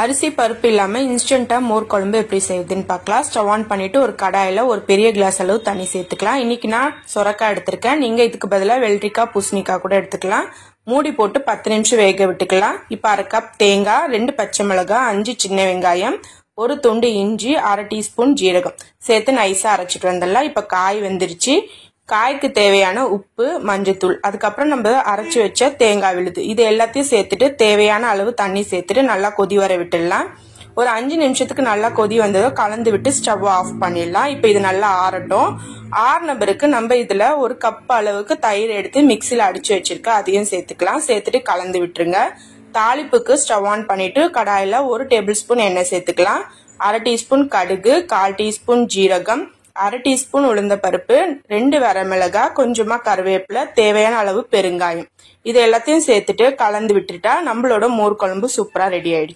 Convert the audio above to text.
அரிசி பருப்பு இல்லாம இன்ஸ்டன்ட்டா மோர் குழம்பு எப்படி செய்யுதுன்னு பார்க்கலாம். ஸ்டவ் ஆன் பண்ணிட்டு ஒரு கடாயில ஒரு பெரிய கிளாஸ் அளவு தண்ணி சேர்த்துக்கலாம். இன்னைக்கு நான் சொரக்காய் எடுத்திருக்கேன். நீங்க இதுக்கு பதிலாக வெள்ளரிக்காய் பூசணிக்காய் கூட எடுத்துக்கலாம். மூடி போட்டு 10 நிமிஷம் வேக விட்டுக்கலாம். இப்ப 1/2 கப் தேங்காய், 2 பச்சை மிளகாய், 5 சின்ன வெங்காயம், ஒரு துண்டு இஞ்சி, 1/2 டீஸ்பூன் ஜீரகம் சேர்த்து நைஸா அரைச்சிட்டு வந்துடலாம். இப்ப காய் வெந்துருச்சு. காய்க்கு தேவையான உப்பு, மஞ்சத்தூள், அதுக்கப்புறம் நம்ம அரைச்சி வச்ச தேங்காய் விழுது, இது எல்லாத்தையும் சேர்த்துட்டு தேவையான அளவு தண்ணி சேர்த்துட்டு நல்லா கொதி வர விட்டுடலாம். ஒரு 5 நிமிஷத்துக்கு நல்லா கொதி வந்ததும் கலந்து விட்டு ஸ்டவ் ஆஃப் பண்ணிடலாம். இப்போ இது நல்லா ஆறட்டும். ஆறின பிறகு நம்ம இதுல ஒரு கப் அளவுக்கு தயிர் எடுத்து மிக்சியில அடிச்சு வச்சிருக்க அதையும் சேர்த்துக்கலாம். சேர்த்துட்டு கலந்து விட்டுருங்க. தாளிப்புக்கு ஸ்டவ் ஆன் பண்ணிட்டு கடாயில 1 டேபிள் ஸ்பூன் எண்ணெய் சேர்த்துக்கலாம். 1/2 டீஸ்பூன் கடுகு, 1/4 டீஸ்பூன் ஜீரகம், 1/2 டீஸ்பூன் உளுந்த பருப்பு, 2 வரமிளகாய், கொஞ்சமா கருவேப்பிலை, தேவையான அளவு பெருங்காயம், இது எல்லாத்தையும் சேர்த்துட்டு கலந்து விட்டுட்டா நம்மளோட மோர் குழம்பு சூப்பரா ரெடி ஆயிடுச்சு.